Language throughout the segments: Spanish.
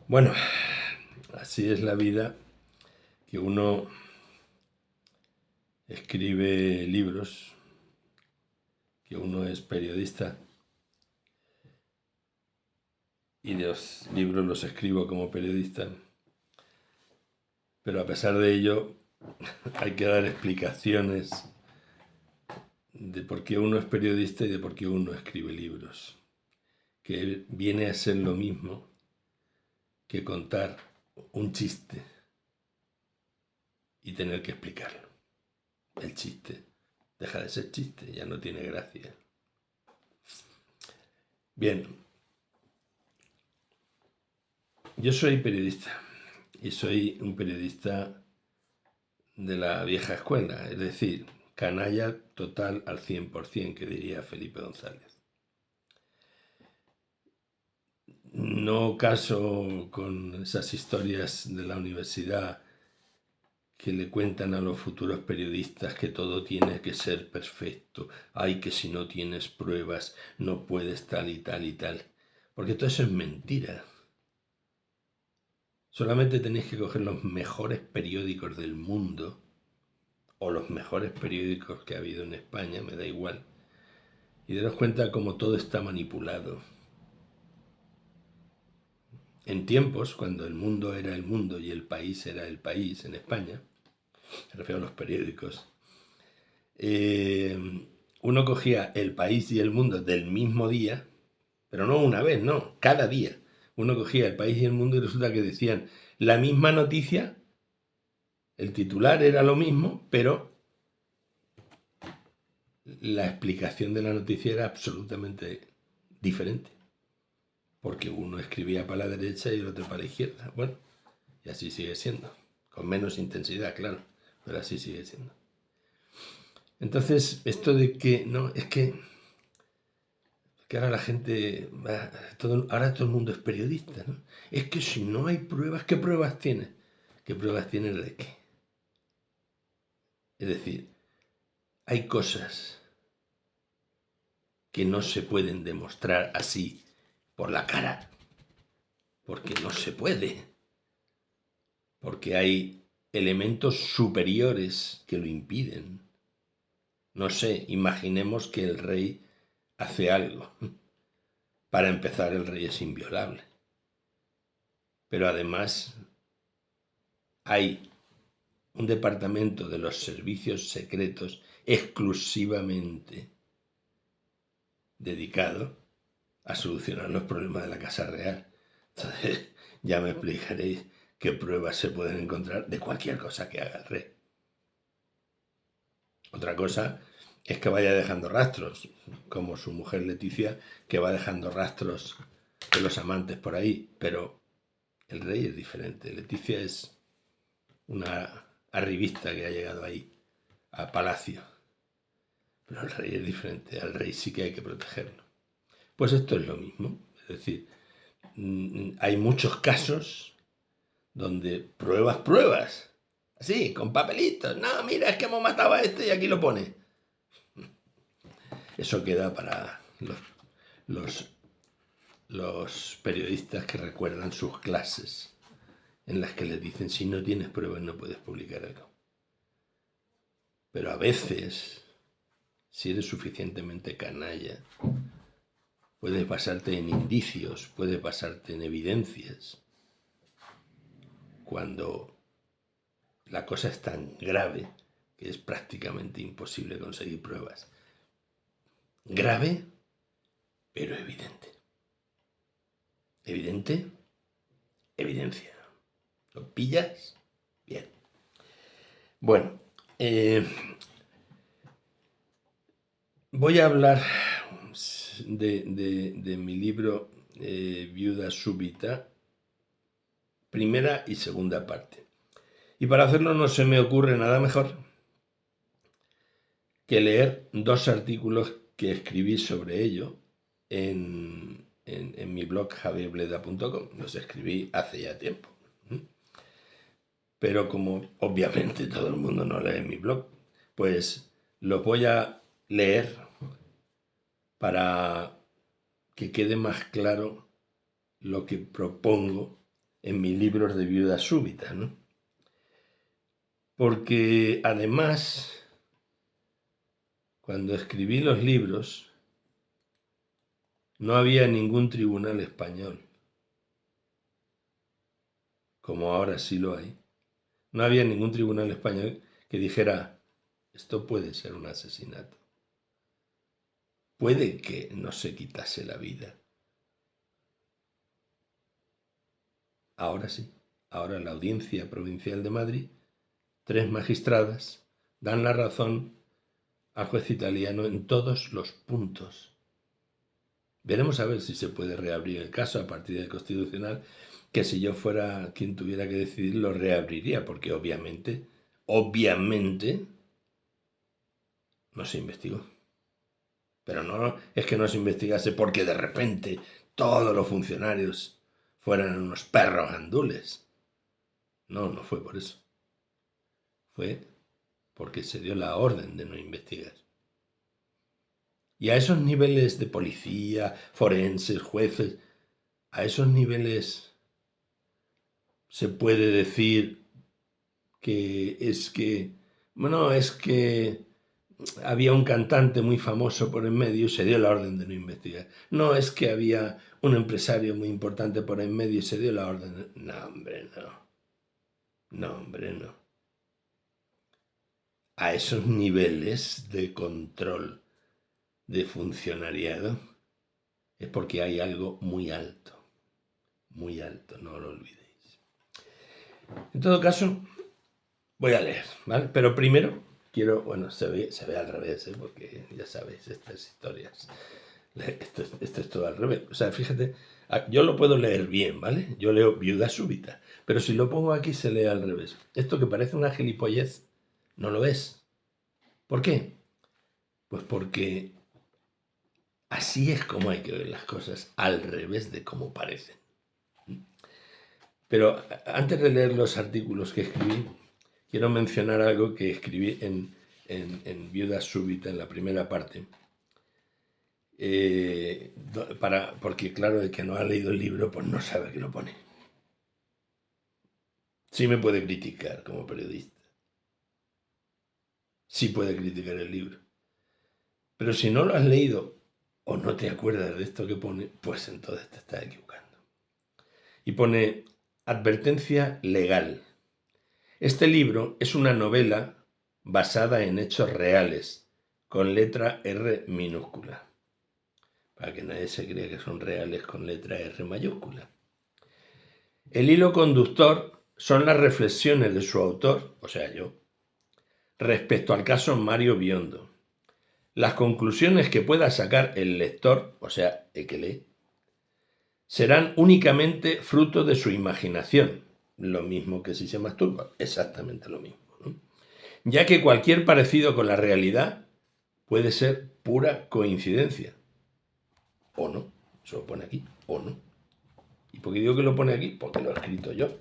Bueno, así es la vida, que uno escribe libros, que uno es periodista y los libros los escribo como periodista, pero a pesar de ello hay que dar explicaciones de por qué uno es periodista y de por qué uno escribe libros, que viene a ser lo mismo que contar un chiste y tener que explicarlo. El chiste deja de ser chiste, ya no tiene gracia. Bien, yo soy periodista y soy un periodista de la vieja escuela, es decir, canalla total al 100%, que diría Felipe González. No caso con esas historias de la universidad que le cuentan a los futuros periodistas que todo tiene que ser perfecto, ay, que si no tienes pruebas no puedes tal y tal y tal, porque todo eso es mentira. Solamente tenéis que coger los mejores periódicos del mundo o los mejores periódicos que ha habido en España, me da igual, y daros cuenta cómo todo está manipulado. En tiempos, cuando el mundo era el mundo y el país era el país, en España, me refiero a los periódicos, eh, uno cogía el país y el mundo del mismo día, pero no una vez, no, cada día. Uno cogía el país y el mundo y resulta que decían la misma noticia, el titular era lo mismo, pero la explicación de la noticia era absolutamente diferente, porque uno escribía para la derecha y el otro para la izquierda. Bueno, y así sigue siendo, con menos intensidad, claro, pero así sigue siendo. Entonces, esto de que, no, es que ahora la gente, ahora todo el mundo es periodista, ¿no? Es que si no hay pruebas, ¿qué pruebas tiene? ¿Qué pruebas tiene de qué? Es decir, hay cosas que no se pueden demostrar así por la cara, porque no se puede, porque hay elementos superiores que lo impiden. No sé, imaginemos que el rey hace algo. Para empezar, el rey es inviolable. Pero además hay un departamento de los servicios secretos exclusivamente dedicado a solucionar los problemas de la Casa Real. Entonces, ya me explicaréis qué pruebas se pueden encontrar de cualquier cosa que haga el rey. Otra cosa es que vaya dejando rastros, como su mujer Leticia, que va dejando rastros de los amantes por ahí, pero el rey es diferente. Leticia es una arribista que ha llegado ahí, a palacio, pero el rey es diferente, al rey sí que hay que protegerlo. Pues esto es lo mismo, es decir, hay muchos casos donde pruebas, así, con papelitos, no, mira, es que hemos matado a este y aquí lo pone. Eso queda para los, los periodistas que recuerdan sus clases, en las que les dicen, si no tienes pruebas no puedes publicar algo. Pero a veces, si eres suficientemente canalla, puedes basarte en indicios, puedes basarte en evidencias, cuando la cosa es tan grave que es prácticamente imposible conseguir pruebas. Grave, pero evidente. Evidente, evidencia. ¿Lo pillas? Bien. Bueno, voy a hablar de mi libro Viuda Súbita, primera y segunda parte. Y para hacerlo no se me ocurre nada mejor que leer dos artículos que escribí sobre ello en mi blog javierbleda.com. Los escribí hace ya tiempo. Pero como obviamente todo el mundo no lee mi blog, pues lo voy a leer para que quede más claro lo que propongo en mis libros de viuda súbita, ¿no? Porque además, cuando escribí los libros, no había ningún tribunal español, como ahora sí lo hay. No había ningún tribunal español que dijera, esto puede ser un asesinato. Puede que no se quitase la vida. Ahora sí. Ahora la Audiencia Provincial de Madrid, 3 magistradas, dan la razón al juez italiano en todos los puntos. Veremos a ver si se puede reabrir el caso a partir del Constitucional, que si yo fuera quien tuviera que decidir, lo reabriría, porque obviamente, no se investigó. Pero no es que no se investigase porque de repente todos los funcionarios fueran unos perros gandules. No, no fue por eso. Fue porque se dio la orden de no investigar. Y a esos niveles de policía, forenses, jueces, a esos niveles se puede decir que es que había un cantante muy famoso por en medio y se dio la orden de no investigar. No, es que había un empresario muy importante por en medio y se dio la orden de... No, hombre, no. No, hombre, no. A esos niveles de control de funcionariado es porque hay algo muy alto, no lo olvidéis. En todo caso, voy a leer, ¿vale? Pero primero quiero, bueno, se ve al revés, porque ya sabéis, estas historias, esto es todo al revés. O sea, fíjate, yo lo puedo leer bien, ¿vale? Yo leo viuda súbita, pero si lo pongo aquí se lee al revés. Esto que parece una gilipollez, no lo es. ¿Por qué? Pues porque así es como hay que ver las cosas, al revés de como parecen. Pero antes de leer los artículos que escribí, quiero mencionar algo que escribí en Viuda Súbita, en la primera parte. Porque claro, el que no ha leído el libro, pues no sabe que lo pone. Sí me puede criticar como periodista. Sí puede criticar el libro. Pero si no lo has leído o no te acuerdas de esto que pone, pues entonces te estás equivocando. Y pone advertencia legal. Este libro es una novela basada en hechos reales, con letra R minúscula, para que nadie se crea que son reales con letra R mayúscula. El hilo conductor son las reflexiones de su autor, o sea yo, respecto al caso Mario Biondo. Las conclusiones que pueda sacar el lector, o sea, el que lee, serán únicamente fruto de su imaginación, lo mismo que si se masturba, exactamente lo mismo, ¿no? Ya que cualquier parecido con la realidad puede ser pura coincidencia, o no, se lo pone aquí, o no. ¿Y por qué digo que lo pone aquí? Porque lo he escrito yo,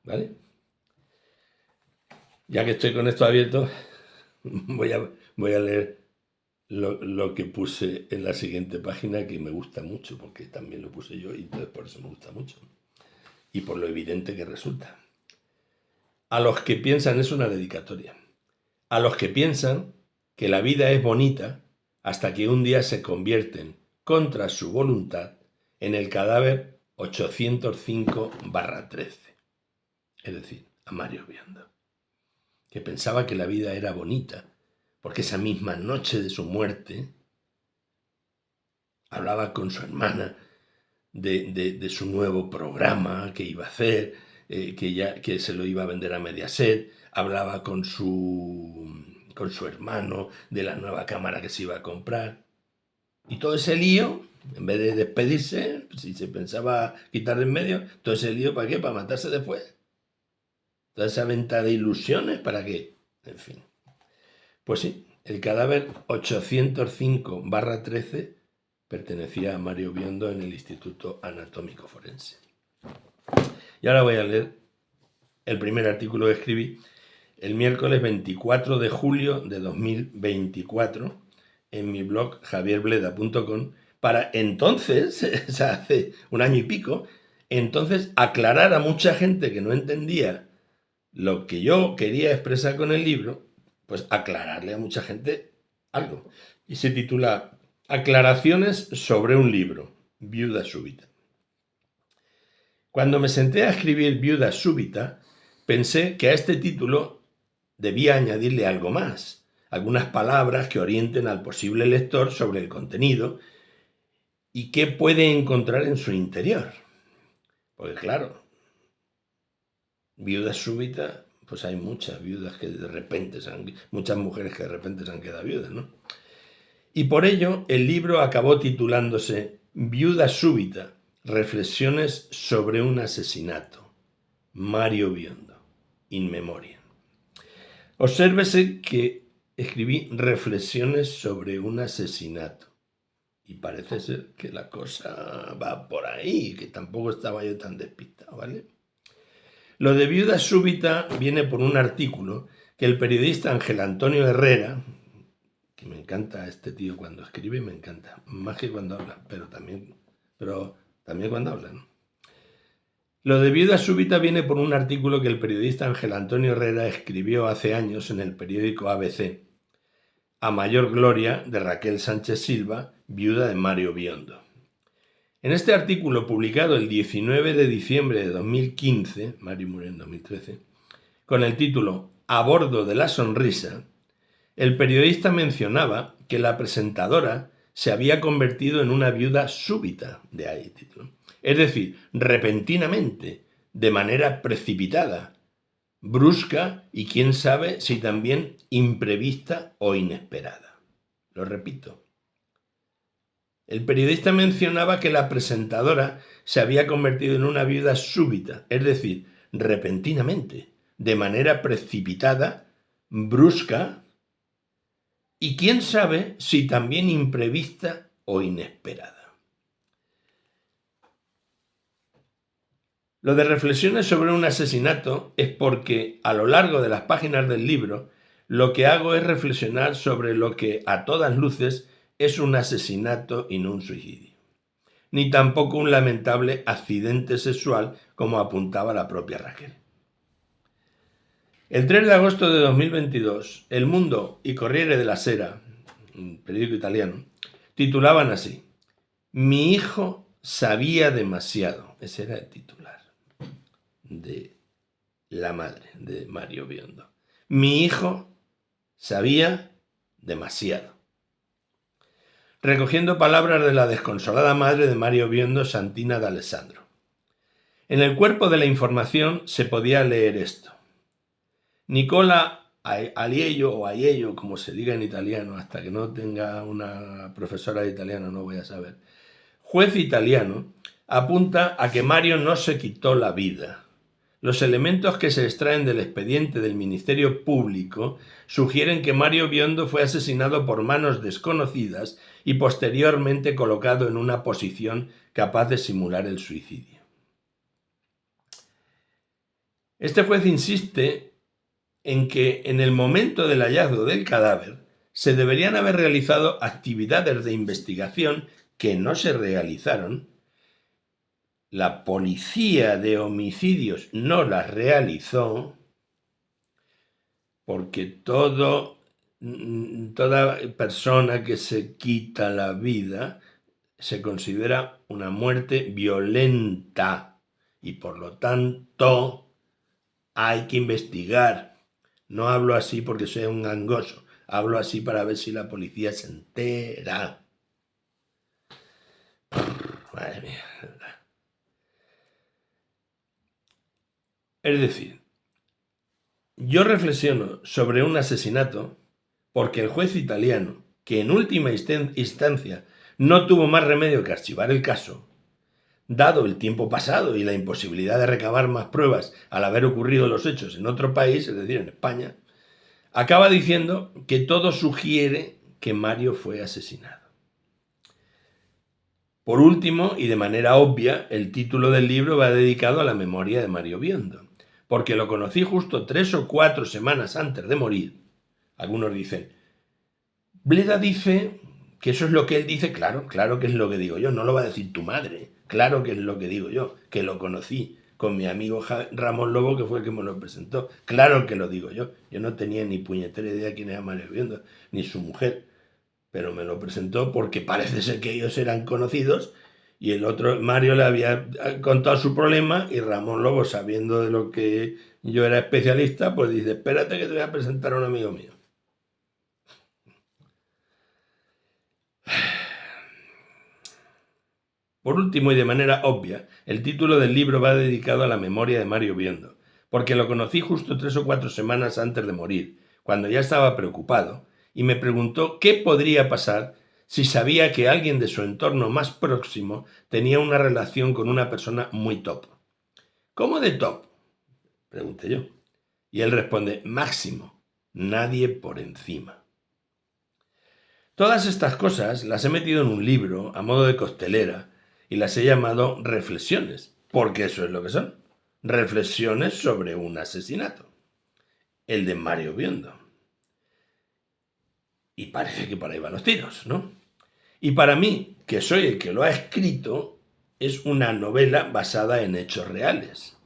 ¿vale? Ya que estoy con esto abierto, voy a leer lo que puse en la siguiente página, que me gusta mucho, porque también lo puse yo y entonces por eso me gusta mucho. Y por lo evidente que resulta. A los que piensan, es una dedicatoria, a los que piensan que la vida es bonita hasta que un día se convierten, contra su voluntad, en el cadáver 805/13. Es decir, a Mario Biondo, que pensaba que la vida era bonita, porque esa misma noche de su muerte hablaba con su hermana de su nuevo programa que iba a hacer, que se lo iba a vender a Mediaset, hablaba con su hermano de la nueva cámara que se iba a comprar. Y todo ese lío, en vez de despedirse, si se pensaba quitar de en medio, todo ese lío, ¿para qué? ¿Para matarse después? Toda esa venta de ilusiones, ¿para qué? En fin. Pues sí, el cadáver 805/13 pertenecía a Mario Biondo en el Instituto Anatómico Forense. Y ahora voy a leer el primer artículo que escribí el miércoles 24 de julio de 2024 en mi blog javierbleda.com, para entonces, o sea, hace un año y pico, entonces aclarar a mucha gente que no entendía lo que yo quería expresar con el libro, pues aclararle a mucha gente algo. Y se titula Aclaraciones sobre un libro, Viuda súbita. Cuando me senté a escribir Viuda súbita, pensé que a este título debía añadirle algo más, algunas palabras que orienten al posible lector sobre el contenido y qué puede encontrar en su interior. Porque claro, viuda súbita, pues hay muchas viudas que de repente muchas mujeres que de repente se han quedado viudas, ¿no? Y por ello el libro acabó titulándose Viuda súbita, reflexiones sobre un asesinato. Mario Biondo, in memoriam. Obsérvese que escribí reflexiones sobre un asesinato. Y parece ser que la cosa va por ahí, que tampoco estaba yo tan despistado, ¿vale? Lo de viuda súbita viene por un artículo que el periodista Ángel Antonio Herrera, que me encanta este tío cuando escribe, me encanta, más que cuando habla, pero también cuando habla, ¿no? Lo de viuda súbita viene por un artículo que el periodista Ángel Antonio Herrera escribió hace años en el periódico ABC, a mayor gloria de Raquel Sánchez Silva, viuda de Mario Biondo. En este artículo, publicado el 19 de diciembre de 2015, Mario murió en 2013, con el título A bordo de la sonrisa, el periodista mencionaba que la presentadora se había convertido en una viuda súbita, de ahí el título. Es decir, repentinamente, de manera precipitada, brusca y quién sabe si también imprevista o inesperada. Lo repito. El periodista mencionaba que la presentadora se había convertido en una viuda súbita, es decir, repentinamente, de manera precipitada, brusca y quién sabe si también imprevista o inesperada. Lo de reflexiones sobre un asesinato es porque a lo largo de las páginas del libro lo que hago es reflexionar sobre lo que a todas luces es un asesinato y no un suicidio, ni tampoco un lamentable accidente sexual como apuntaba la propia Raquel. El 3 de agosto de 2022, El Mundo y Corriere della Sera, un periódico italiano, titulaban así: Mi hijo sabía demasiado. Ese era el titular de la madre de Mario Biondo. Mi hijo sabía demasiado. Recogiendo palabras de la desconsolada madre de Mario Biondo, Santina D'Alessandro. En el cuerpo de la información se podía leer esto. Nicola Aiello, o Aiello, como se diga en italiano, hasta que no tenga una profesora de italiano no voy a saber, juez italiano, apunta a que Mario no se quitó la vida. Los elementos que se extraen del expediente del Ministerio Público sugieren que Mario Biondo fue asesinado por manos desconocidas y posteriormente colocado en una posición capaz de simular el suicidio. Este juez insiste en que en el momento del hallazgo del cadáver se deberían haber realizado actividades de investigación que no se realizaron. La policía de homicidios no las realizó porque toda persona que se quita la vida se considera una muerte violenta y por lo tanto hay que investigar. No hablo así porque soy un gangoso, hablo así para ver si la policía se entera. Madre mía. Es decir, yo reflexiono sobre un asesinato porque el juez italiano, que en última instancia no tuvo más remedio que archivar el caso, dado el tiempo pasado y la imposibilidad de recabar más pruebas al haber ocurrido los hechos en otro país, es decir, en España, acaba diciendo que todo sugiere que Mario fue asesinado. Por último, y de manera obvia, el título del libro va dedicado a la memoria de Mario Biondo, porque lo conocí justo 3 o 4 semanas antes de morir. Algunos dicen, Bleda dice que eso es lo que él dice, claro que es lo que digo yo, no lo va a decir tu madre, claro que es lo que digo yo, que lo conocí con mi amigo Ramón Lobo, que fue el que me lo presentó, claro que lo digo yo no tenía ni puñetera idea quién era Mario Biondo, ni su mujer, pero me lo presentó porque parece ser que ellos eran conocidos y el otro, Mario, le había contado su problema y Ramón Lobo, sabiendo de lo que yo era especialista, pues dice, espérate que te voy a presentar a un amigo mío. Por último, y de manera obvia, el título del libro va dedicado a la memoria de Mario Biondo, porque lo conocí justo 3 o 4 semanas antes de morir, cuando ya estaba preocupado, y me preguntó qué podría pasar si sabía que alguien de su entorno más próximo tenía una relación con una persona muy top. ¿Cómo de top?, pregunté yo. Y él responde, máximo, nadie por encima. Todas estas cosas las he metido en un libro a modo de costelera y las he llamado reflexiones, porque eso es lo que son, reflexiones sobre un asesinato, el de Mario Biondo. Y parece que por ahí van los tiros, ¿no? Y para mí, que soy el que lo ha escrito, es una novela basada en hechos reales.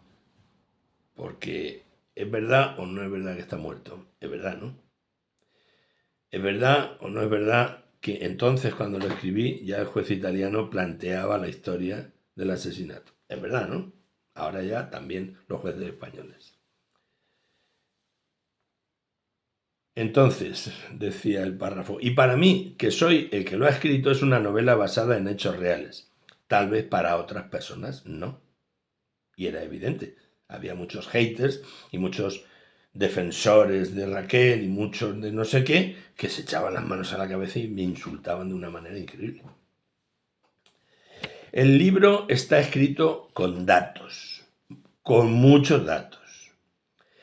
Porque ¿es verdad o no es verdad que está muerto? Es verdad, ¿no? ¿Es verdad o no es verdad que entonces, cuando lo escribí, ya el juez italiano planteaba la historia del asesinato? Es verdad, ¿no? Ahora ya también los jueces españoles. Entonces, decía el párrafo, y para mí, que soy el que lo ha escrito, es una novela basada en hechos reales. Tal vez para otras personas no. Y era evidente. Había muchos haters y muchos defensores de Raquel y muchos de no sé qué, que se echaban las manos a la cabeza y me insultaban de una manera increíble. El libro está escrito con datos, con muchos datos.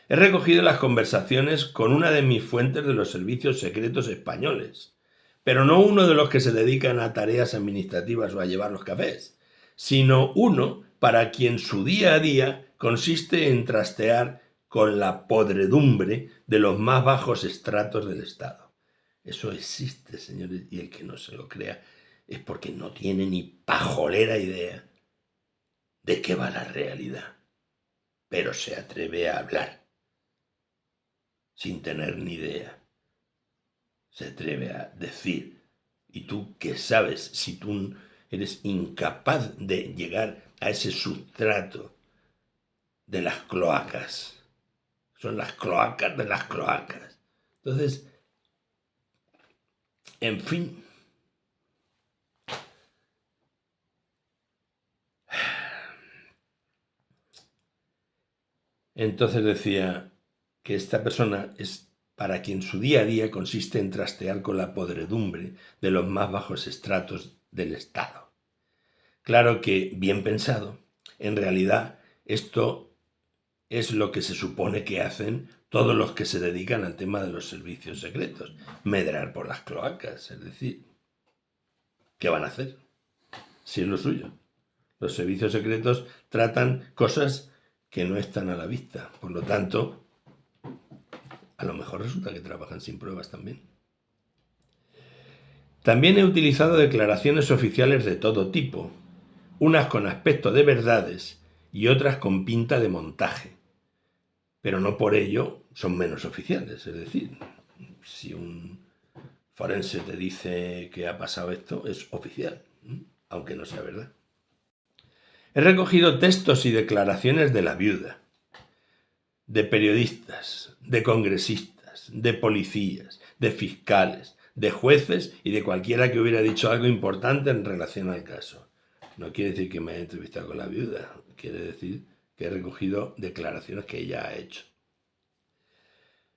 He recogido las conversaciones con una de mis fuentes de los servicios secretos españoles, pero no uno de los que se dedican a tareas administrativas o a llevar los cafés, sino uno para quien su día a día consiste en trastear con la podredumbre de los más bajos estratos del Estado. Eso existe, señores, y el que no se lo crea es porque no tiene ni pajolera idea de qué va la realidad, pero se atreve a hablar sin tener ni idea. Se atreve a decir, ¿y tú qué sabes si tú eres incapaz de llegar a ese sustrato de las cloacas? Son las cloacas de las cloacas. Entonces, en fin. Entonces decía que esta persona es para quien su día a día consiste en trastear con la podredumbre de los más bajos estratos del Estado. Claro que, bien pensado, en realidad esto es lo que se supone que hacen todos los que se dedican al tema de los servicios secretos, medrar por las cloacas, es decir, ¿qué van a hacer? Si es lo suyo. Los servicios secretos tratan cosas que no están a la vista, por lo tanto, a lo mejor resulta que trabajan sin pruebas también. También he utilizado declaraciones oficiales de todo tipo, unas con aspecto de verdades y otras con pinta de montaje. Pero no por ello son menos oficiales. Es decir, si un forense te dice que ha pasado esto, es oficial, aunque no sea verdad. He recogido textos y declaraciones de la viuda, de periodistas, de congresistas, de policías, de fiscales, de jueces y de cualquiera que hubiera dicho algo importante en relación al caso. No quiere decir que me haya entrevistado con la viuda, quiere decir que he recogido declaraciones que ella ha hecho.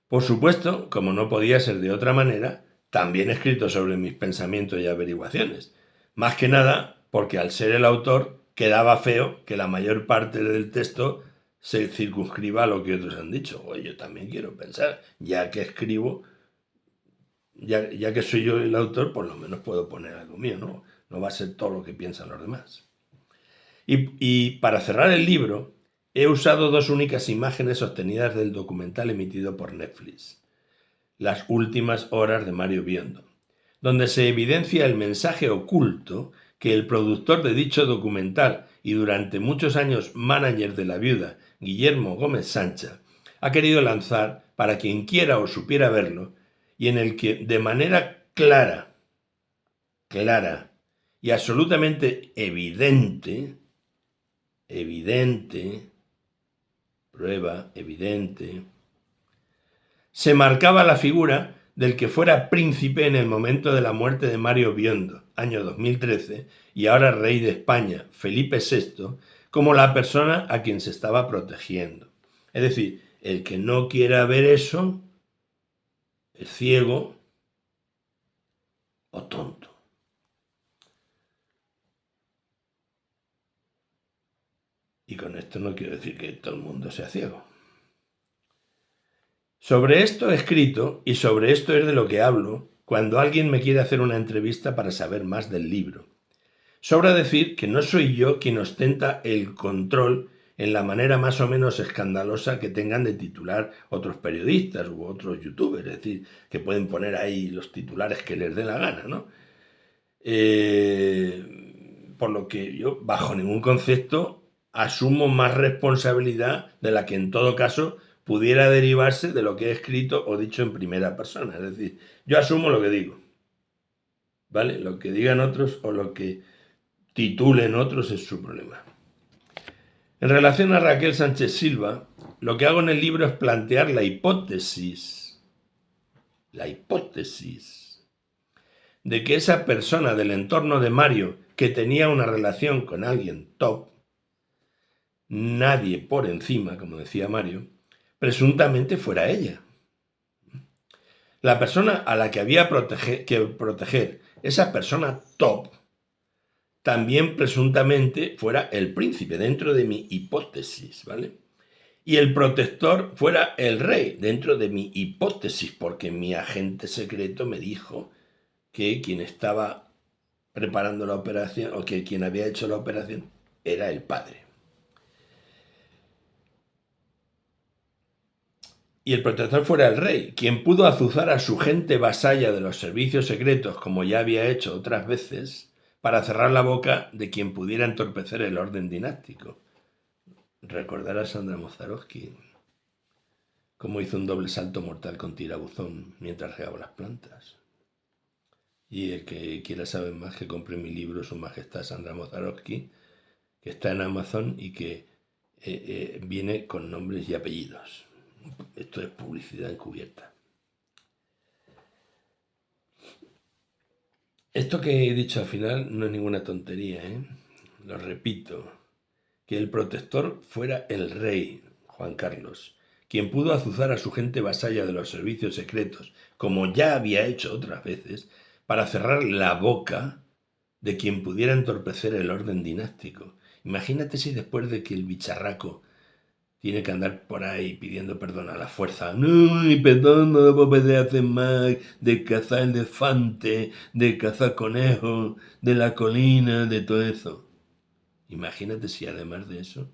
Por supuesto, como no podía ser de otra manera, también he escrito sobre mis pensamientos y averiguaciones. Más que nada porque al ser el autor quedaba feo que la mayor parte del texto se circunscriba a lo que otros han dicho. Oye, yo también quiero pensar, ya que escribo, ya que soy yo el autor, por lo menos puedo poner algo mío, ¿no? No va a ser todo lo que piensan los demás. Y para cerrar el libro, he usado 2 únicas imágenes obtenidas del documental emitido por Netflix, Las últimas horas de Mario Biondo. donde se evidencia el mensaje oculto que el productor de dicho documental y durante muchos años manager de la viuda, Guillermo Gómez Sancha, ha querido lanzar para quien quiera o supiera verlo, y en el que de manera clara y absolutamente evidente, prueba evidente, se marcaba la figura del que fuera príncipe en el momento de la muerte de Mario Biondo, año 2013, y ahora rey de España, Felipe VI, como la persona a quien se estaba protegiendo. Es decir, el que no quiera ver eso es ciego o tonto. Y con esto no quiero decir que todo el mundo sea ciego. Sobre esto he escrito y sobre esto es de lo que hablo cuando alguien me quiere hacer una entrevista para saber más del libro. Sobra decir que no soy yo quien ostenta el control en la manera más o menos escandalosa que tengan de titular otros periodistas u otros youtubers, es decir, que pueden poner ahí los titulares que les dé la gana, ¿no? Por lo que yo, bajo ningún concepto, asumo más responsabilidad de la que en todo caso pudiera derivarse de lo que he escrito o dicho en primera persona. Es decir, yo asumo lo que digo, ¿vale? Lo que digan otros o lo que titulen otros es su problema. En relación a Raquel Sánchez Silva, lo que hago en el libro es plantear la hipótesis de que esa persona del entorno de Mario que tenía una relación con alguien top, nadie por encima, como decía Mario, presuntamente fuera ella. La persona a la que había que proteger, esa persona top, también presuntamente fuera el príncipe, dentro de mi hipótesis, ¿vale? Y el protector fuera el rey, dentro de mi hipótesis, porque mi agente secreto me dijo que quien estaba preparando la operación, o que quien había hecho la operación, era el padre. Y el protector fuera el rey, quien pudo azuzar a su gente vasalla de los servicios secretos, como ya había hecho otras veces, para cerrar la boca de quien pudiera entorpecer el orden dinástico. Recordar a Sandra Mozarovsky, cómo hizo un doble salto mortal con tirabuzón mientras regaba las plantas. Y el que quiera saber más, que compre mi libro Su Majestad Sandra Mozarovsky, que está en Amazon y que viene con nombres y apellidos. Esto es publicidad encubierta. Esto que he dicho al final no es ninguna tontería, Lo repito, que el protector fuera el rey, Juan Carlos, quien pudo azuzar a su gente vasalla de los servicios secretos, como ya había hecho otras veces, para cerrar la boca de quien pudiera entorpecer el orden dinástico. Imagínate si después de que el bicharraco tiene que andar por ahí pidiendo perdón a la fuerza. No, y perdón, no puedo hacer más de cazar elefante, de cazar conejos, de la colina, de todo eso. Imagínate si además de eso,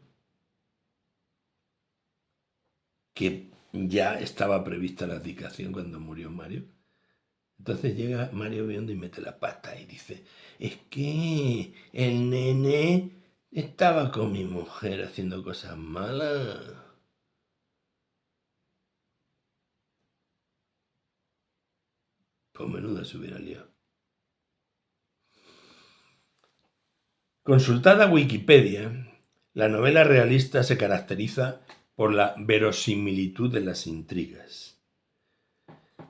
que ya estaba prevista la abdicación cuando murió Mario. Entonces llega Mario Biondo y mete la pata y dice, es que el nene estaba con mi mujer haciendo cosas malas. Pues menuda se hubiera liado. Consultada Wikipedia, la novela realista se caracteriza por la verosimilitud de las intrigas,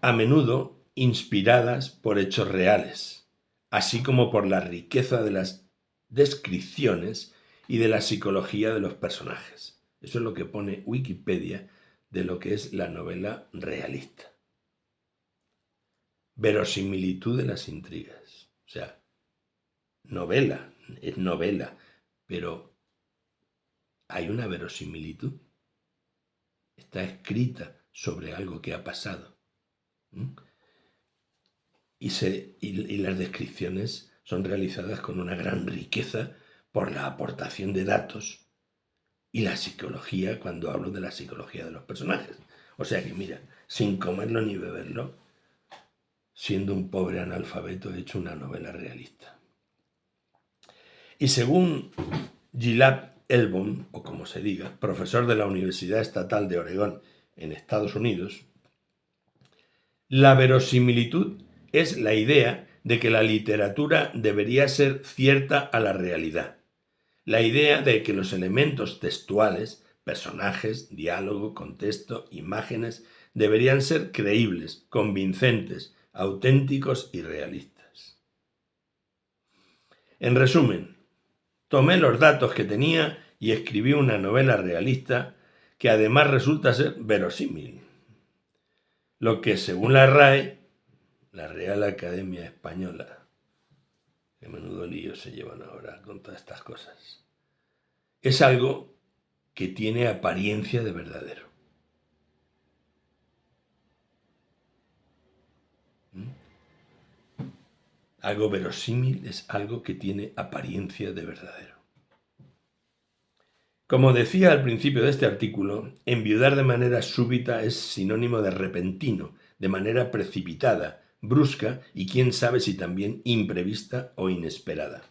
a menudo inspiradas por hechos reales, así como por la riqueza de las descripciones y de la psicología de los personajes. Eso es lo que pone Wikipedia de lo que es la novela realista. Verosimilitud de las intrigas. O sea, novela, es novela, pero hay una verosimilitud. Está escrita sobre algo que ha pasado. Y las descripciones son realizadas con una gran riqueza por la aportación de datos y la psicología, cuando hablo de la psicología de los personajes. O sea que mira, sin comerlo ni beberlo, siendo un pobre analfabeto, hecho una novela realista. Y según Gilad Elbon, o como se diga, profesor de la Universidad Estatal de Oregón en Estados Unidos, la verosimilitud es la idea de que la literatura debería ser cierta a la realidad. La idea de que los elementos textuales, personajes, diálogo, contexto, imágenes, deberían ser creíbles, convincentes, auténticos y realistas. En resumen, tomé los datos que tenía y escribí una novela realista que además resulta ser verosímil. Lo que, según la RAE, la Real Academia Española, que menudo lío se llevan ahora con todas estas cosas, es algo que tiene apariencia de verdadero. Algo verosímil es algo que tiene apariencia de verdadero. Como decía al principio de este artículo, enviudar de manera súbita es sinónimo de repentino, de manera precipitada, brusca y quién sabe si también imprevista o inesperada.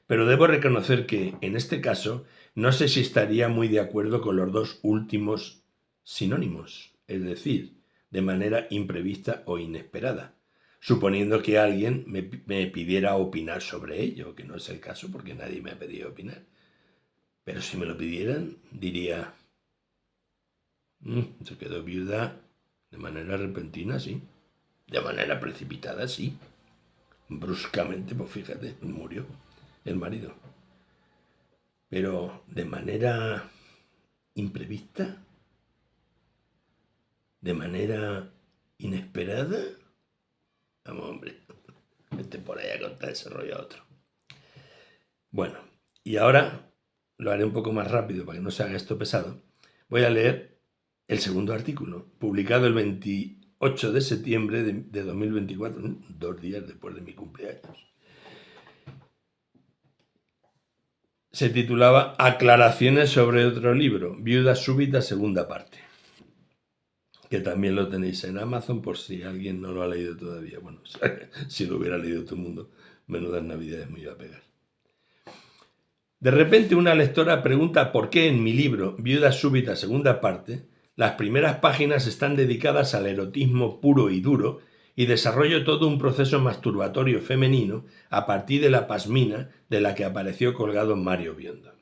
Pero debo reconocer que, en este caso, no sé si estaría muy de acuerdo con los dos últimos sinónimos, es decir, de manera imprevista o inesperada, suponiendo que alguien me pidiera opinar sobre ello, que no es el caso porque nadie me ha pedido opinar. Pero si me lo pidieran, diría, se quedó viuda de manera repentina, sí. De manera precipitada, sí. Bruscamente, pues fíjate, murió el marido. Pero de manera imprevista, de manera inesperada, vamos, hombre, vete por ahí a contar ese rollo a otro. Bueno, y ahora lo haré un poco más rápido para que no se haga esto pesado. Voy a leer el segundo artículo, publicado el 28 de septiembre de 2024, 2 días después de mi cumpleaños. Se titulaba Aclaraciones sobre otro libro, Viuda súbita, segunda parte, que también lo tenéis en Amazon por si alguien no lo ha leído todavía. Bueno, si lo hubiera leído todo el mundo, menudas navidades me iba a pegar. De repente una lectora pregunta por qué en mi libro Viuda súbita, segunda parte, las primeras páginas están dedicadas al erotismo puro y duro y desarrollo todo un proceso masturbatorio femenino a partir de la pasmina de la que apareció colgado Mario Biondo.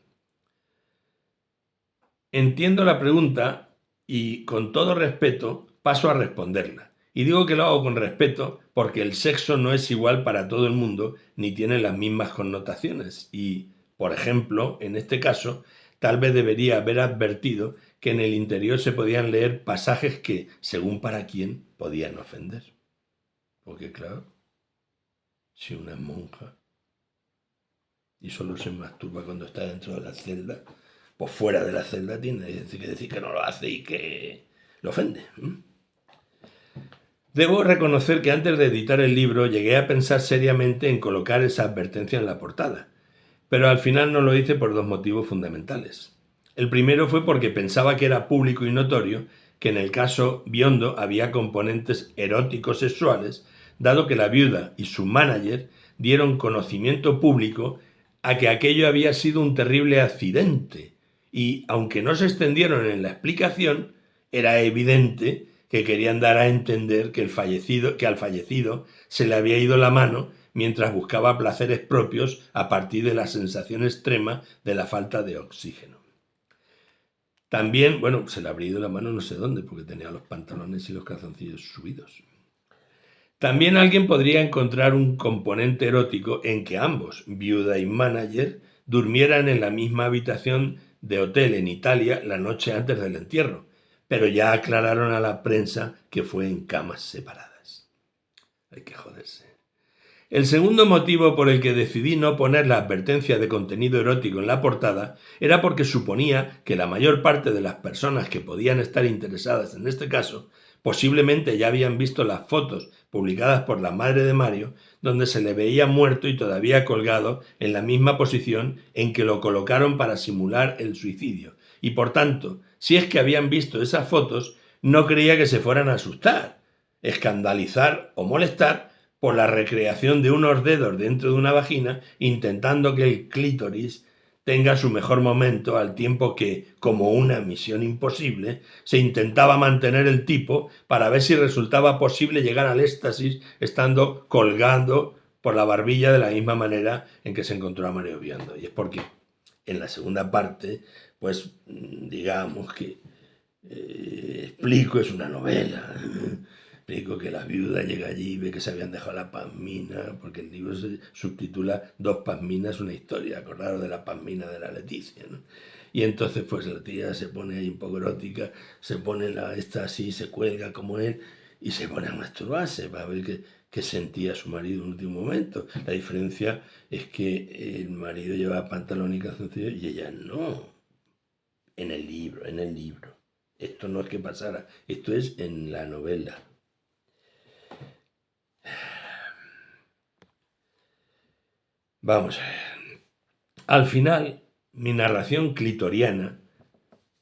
Entiendo la pregunta y, con todo respeto, paso a responderla. Y digo que lo hago con respeto porque el sexo no es igual para todo el mundo ni tiene las mismas connotaciones y, por ejemplo, en este caso, tal vez debería haber advertido que en el interior se podían leer pasajes que, según para quién, podían ofender. Porque claro, si una es monja y solo se masturba cuando está dentro de la celda, pues fuera de la celda tiene que decir que no lo hace y que lo ofende. Debo reconocer que antes de editar el libro llegué a pensar seriamente en colocar esa advertencia en la portada, pero al final no lo hice por 2 motivos fundamentales. El primero fue porque pensaba que era público y notorio que en el caso Biondo había componentes eróticos sexuales, dado que la viuda y su manager dieron conocimiento público a que aquello había sido un terrible accidente y, aunque no se extendieron en la explicación, era evidente que querían dar a entender que al fallecido se le había ido la mano mientras buscaba placeres propios a partir de la sensación extrema de la falta de oxígeno. También, se le habría ido la mano no sé dónde, porque tenía los pantalones y los calzoncillos subidos. También alguien podría encontrar un componente erótico en que ambos, viuda y manager, durmieran en la misma habitación de hotel en Italia la noche antes del entierro, pero ya aclararon a la prensa que fue en camas separadas. Hay que joderse. El segundo motivo por el que decidí no poner la advertencia de contenido erótico en la portada era porque suponía que la mayor parte de las personas que podían estar interesadas en este caso posiblemente ya habían visto las fotos publicadas por la madre de Mario, donde se le veía muerto y todavía colgado en la misma posición en que lo colocaron para simular el suicidio. Y por tanto, si es que habían visto esas fotos, no creía que se fueran a asustar. escandalizar o molestar por la recreación de unos dedos dentro de una vagina, intentando que el clítoris tenga su mejor momento, al tiempo que, como una misión imposible, se intentaba mantener el tipo para ver si resultaba posible llegar al éxtasis estando colgando por la barbilla de la misma manera en que se encontró a Mario Biondo. Y es porque en la segunda parte, pues digamos que explico, es una novela, explico que la viuda llega allí y ve que se habían dejado la pasmina, porque el libro se subtitula Dos pasminas, una historia, acordaros de la pasmina de la Leticia, ¿no? Y entonces pues la tía se pone ahí un poco erótica, se pone esta así, se cuelga como él y se pone a masturbarse para ver qué sentía su marido en un último momento. La diferencia es que el marido lleva pantalón y calzoncillos y ella no. En el libro. Esto no es que pasara, esto es en la novela. Vamos a ver. Al final, mi narración clitoriana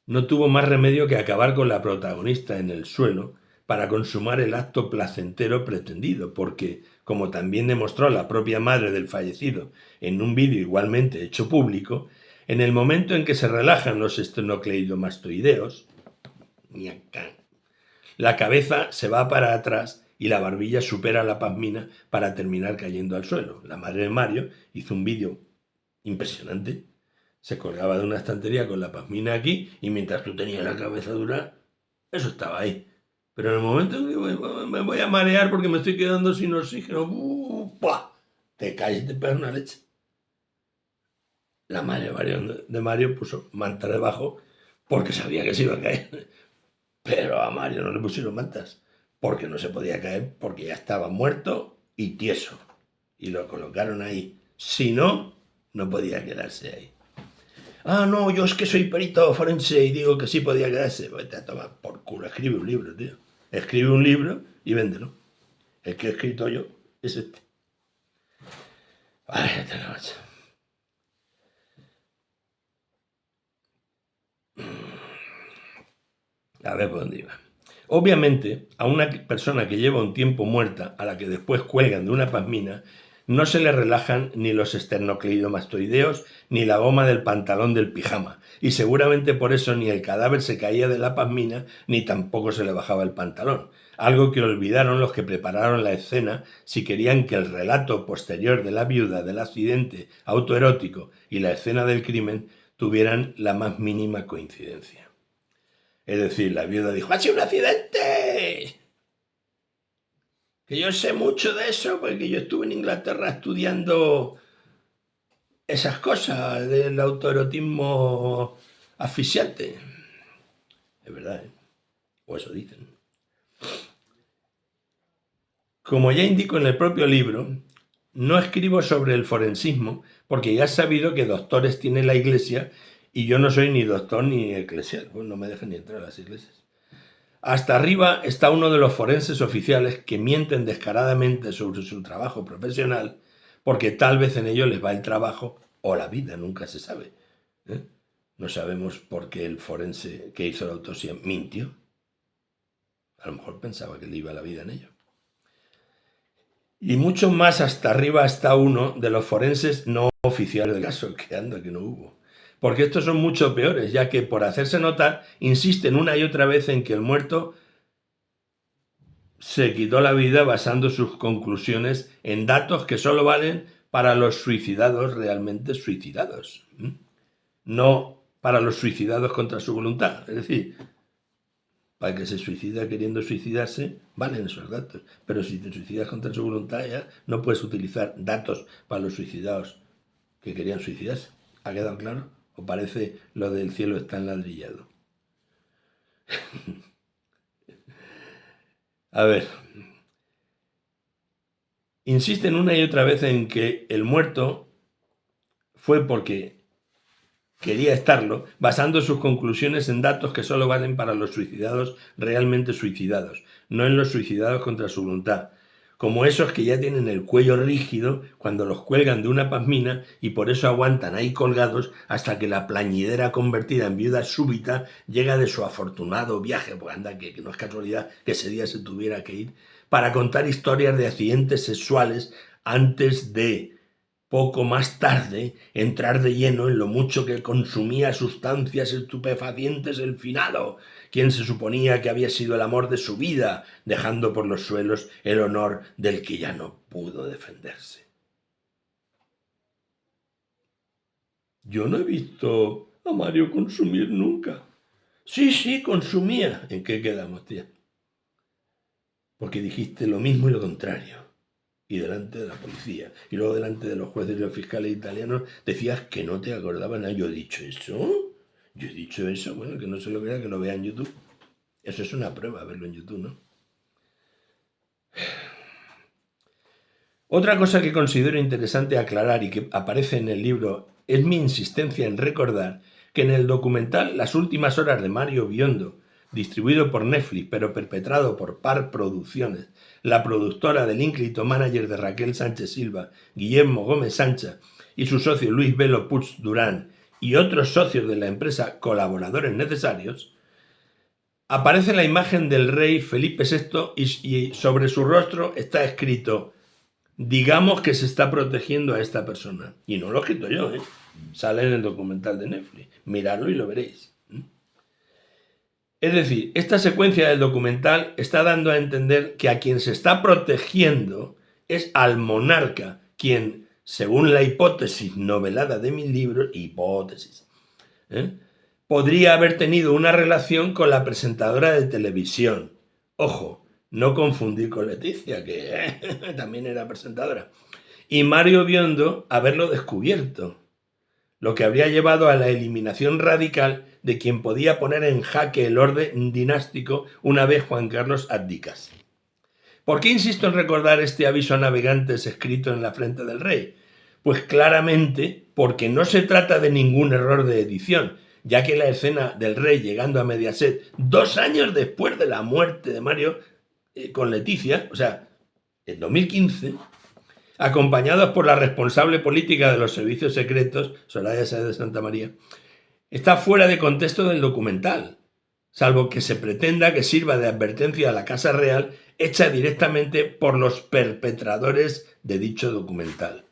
no tuvo más remedio que acabar con la protagonista en el suelo para consumar el acto placentero pretendido, porque, como también demostró la propia madre del fallecido en un vídeo igualmente hecho público, en el momento en que se relajan los esternocleidomastoideos, la cabeza se va para atrás y la barbilla supera la pasmina para terminar cayendo al suelo. La madre de Mario hizo un vídeo impresionante. Se colgaba de una estantería con la pasmina aquí y mientras tú tenías la cabeza dura, eso estaba ahí. Pero en el momento en que me voy a marear porque me estoy quedando sin oxígeno, te caes y te pegas una leche. La madre de Mario puso manta debajo porque sabía que se iba a caer. Pero a Mario no le pusieron mantas porque no se podía caer, porque ya estaba muerto y tieso. Y lo colocaron ahí. Si no, no podía quedarse ahí. Ah, no, yo es que soy perito forense y digo que sí podía quedarse. Vete a tomar por culo, escribe un libro, tío. Escribe un libro y véndelo. El que he escrito yo es este. Ay, te lo macho. A ver por dónde iba. Obviamente, a una persona que lleva un tiempo muerta, a la que después cuelgan de una pasmina, no se le relajan ni los esternocleidomastoideos ni la goma del pantalón del pijama, y seguramente por eso ni el cadáver se caía de la pasmina ni tampoco se le bajaba el pantalón, algo que olvidaron los que prepararon la escena si querían que el relato posterior de la viuda del accidente autoerótico y la escena del crimen tuvieran la más mínima coincidencia. Es decir, la viuda dijo, ¡ha sido un accidente! Que yo sé mucho de eso, porque yo estuve en Inglaterra estudiando esas cosas del autoerotismo asfixiante. Es verdad, ¿eh? O eso dicen. Como ya indico en el propio libro, no escribo sobre el forensismo, porque ya he sabido que doctores tiene la Iglesia y yo no soy ni doctor ni eclesial, pues no me dejan ni entrar a las iglesias. Hasta arriba está uno de los forenses oficiales que mienten descaradamente sobre su trabajo profesional, porque tal vez en ello les va el trabajo o la vida, nunca se sabe. No sabemos por qué el forense que hizo la autopsia mintió. A lo mejor pensaba que le iba la vida en ello. Y mucho más hasta arriba está uno de los forenses no oficiales del caso, que anda que no hubo. Porque estos son mucho peores, ya que por hacerse notar insisten una y otra vez en que el muerto se quitó la vida basando sus conclusiones en datos que solo valen para los suicidados realmente suicidados, no para los suicidados contra su voluntad. Es decir, para el que se suicida queriendo suicidarse, valen esos datos. Pero si te suicidas contra su voluntad, ya no puedes utilizar datos para los suicidados que querían suicidarse. ¿Ha quedado claro? ¿O parece lo del cielo está enladrillado? A ver. Insisten una y otra vez en que el muerto fue porque quería estarlo, basando sus conclusiones en datos que solo valen para los suicidados realmente suicidados, no en los suicidados contra su voluntad. como esos que ya tienen el cuello rígido cuando los cuelgan de una pasmina y por eso aguantan ahí colgados hasta que la plañidera convertida en viuda súbita llega de su afortunado viaje, pues anda, que no es casualidad que ese día se tuviera que ir, para contar historias de accidentes sexuales antes de, poco más tarde, entrar de lleno en lo mucho que consumía sustancias estupefacientes el finado, quien se suponía que había sido el amor de su vida, dejando por los suelos el honor del que ya no pudo defenderse. Yo no he visto a Mario consumir nunca. Sí, consumía. ¿En qué quedamos, tía? Porque dijiste lo mismo y lo contrario. Y delante de la policía. Y luego delante de los jueces y los fiscales italianos decías que no te acordabas nada. ¿Yo he dicho eso? Yo he dicho eso. Bueno, que no se lo crea, que lo vea en YouTube. Eso es una prueba, verlo en YouTube, ¿no? Otra cosa que considero interesante aclarar y que aparece en el libro es mi insistencia en recordar que en el documental Las últimas horas de Mario Biondo, distribuido por Netflix pero perpetrado por Par Producciones, la productora del ínclito manager de Raquel Sánchez Silva, Guillermo Gómez Sancha, y su socio Luis Velo Puig Durán, y otros socios de la empresa Colaboradores Necesarios, aparece la imagen del rey Felipe VI y sobre su rostro está escrito: digamos que se está protegiendo a esta persona. Y no lo he escrito yo, ¿eh? Sale en el documental de Netflix. Miradlo y lo veréis. Es decir, esta secuencia del documental está dando a entender que a quien se está protegiendo es al monarca, quien, según la hipótesis novelada de mis libros, podría haber tenido una relación con la presentadora de televisión. Ojo, no confundir con Leticia, que también era presentadora. Y Mario Biondo haberlo descubierto, lo que habría llevado a la eliminación radical de quien podía poner en jaque el orden dinástico una vez Juan Carlos abdicase. ¿Por qué insisto en recordar este aviso a navegantes escrito en la frente del rey? Pues claramente porque no se trata de ningún error de edición, ya que la escena del rey llegando a Mediaset 2 años después de la muerte de Mario con Leticia, o sea, en 2015, acompañados por la responsable política de los servicios secretos, Soraya Sáez de Santa María, está fuera de contexto del documental, salvo que se pretenda que sirva de advertencia a la Casa Real hecha directamente por los perpetradores de dicho documental.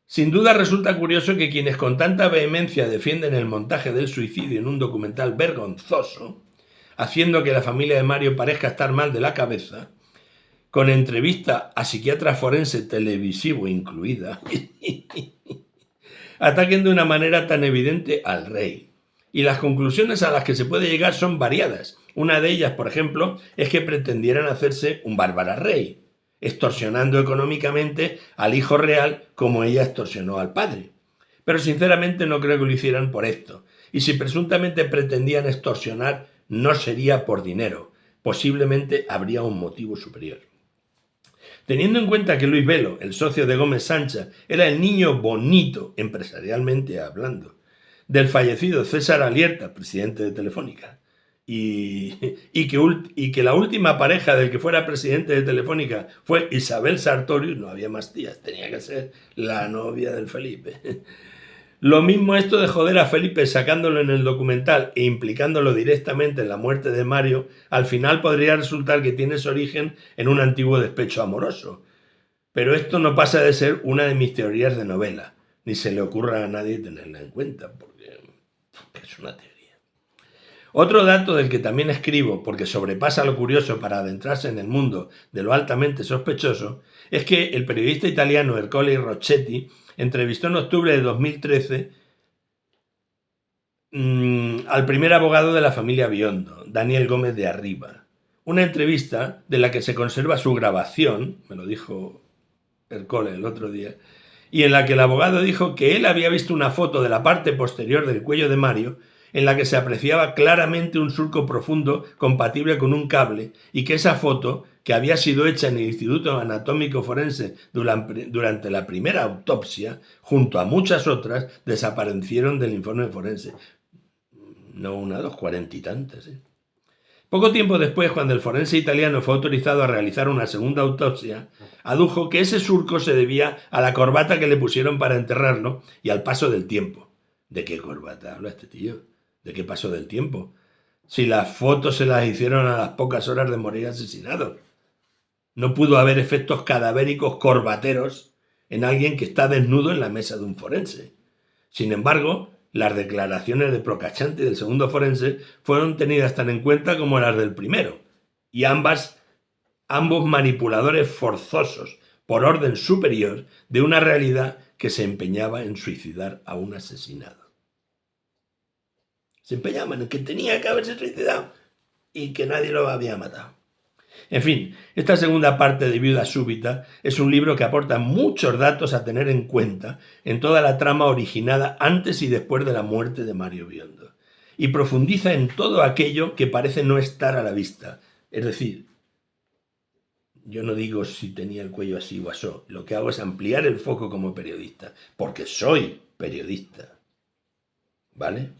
Sin duda resulta curioso que quienes con tanta vehemencia defienden el montaje del suicidio en un documental vergonzoso, haciendo que la familia de Mario parezca estar mal de la cabeza, con entrevista a psiquiatra forense televisivo incluida, ataquen de una manera tan evidente al rey. Y las conclusiones a las que se puede llegar son variadas. Una de ellas, por ejemplo, es que pretendieran hacerse un bárbara rey, extorsionando económicamente al hijo real como ella extorsionó al padre. Pero sinceramente no creo que lo hicieran por esto. Y si presuntamente pretendían extorsionar, no sería por dinero. Posiblemente habría un motivo superior. Teniendo en cuenta que Luis Velo, el socio de Gómez Sancha, era el niño bonito, empresarialmente hablando, del fallecido César Alierta, presidente de Telefónica, y que la última pareja del que fuera presidente de Telefónica fue Isabel Sartorius, no había más tías, tenía que ser la novia del Felipe. Lo mismo esto de joder a Felipe sacándolo en el documental e implicándolo directamente en la muerte de Mario, al final podría resultar que tiene su origen en un antiguo despecho amoroso. Pero esto no pasa de ser una de mis teorías de novela, ni se le ocurra a nadie tenerla en cuenta, porque es una teoría. Otro dato del que también escribo, porque sobrepasa lo curioso para adentrarse en el mundo de lo altamente sospechoso, es que el periodista italiano Ercole Rocchetti entrevistó en octubre de 2013 al primer abogado de la familia Biondo, Daniel Gómez de Arriba. Una entrevista de la que se conserva su grabación, me lo dijo Ercole el otro día, y en la que el abogado dijo que él había visto una foto de la parte posterior del cuello de Mario en la que se apreciaba claramente un surco profundo compatible con un cable y que esa foto, que había sido hecha en el Instituto Anatómico Forense durante la primera autopsia, junto a muchas otras, desaparecieron del informe forense. No una, 40 y tantas. Poco tiempo después, cuando el forense italiano fue autorizado a realizar una segunda autopsia, adujo que ese surco se debía a la corbata que le pusieron para enterrarlo y al paso del tiempo. ¿De qué corbata habla este tío? ¿De qué paso del tiempo? Si las fotos se las hicieron a las pocas horas de morir asesinado. No pudo haber efectos cadavéricos corbateros en alguien que está desnudo en la mesa de un forense. Sin embargo, las declaraciones de Procacciante y del segundo forense fueron tenidas tan en cuenta como las del primero, y ambos manipuladores forzosos, por orden superior, de una realidad que se empeñaba en suicidar a un asesinado. Se empeñaban en que tenía que haberse suicidado y que nadie lo había matado. En fin, esta segunda parte de Viuda Súbita es un libro que aporta muchos datos a tener en cuenta en toda la trama originada antes y después de la muerte de Mario Biondo, y profundiza en todo aquello que parece no estar a la vista. Es decir, yo no digo si tenía el cuello así o así, lo que hago es ampliar el foco como periodista, porque soy periodista, ¿vale?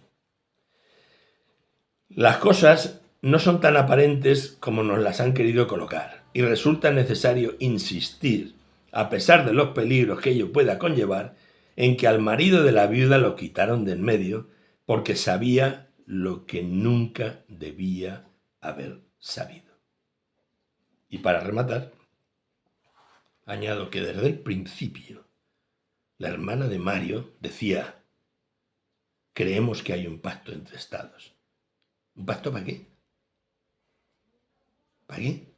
Las cosas no son tan aparentes como nos las han querido colocar, y resulta necesario insistir, a pesar de los peligros que ello pueda conllevar, en que al marido de la viuda lo quitaron de en medio porque sabía lo que nunca debía haber sabido. Y para rematar, añado que desde el principio la hermana de Mario decía: creemos que hay un pacto entre estados. ¿Un pacto para qué? ¿Para qué?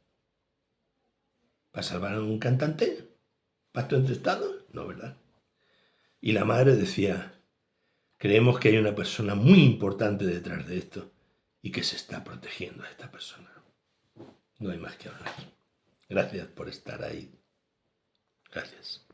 ¿Para salvar a un cantante? ¿Pacto entre estados? No, ¿verdad? Y la madre decía: creemos que hay una persona muy importante detrás de esto y que se está protegiendo a esta persona. No hay más que hablar. Gracias por estar ahí. Gracias.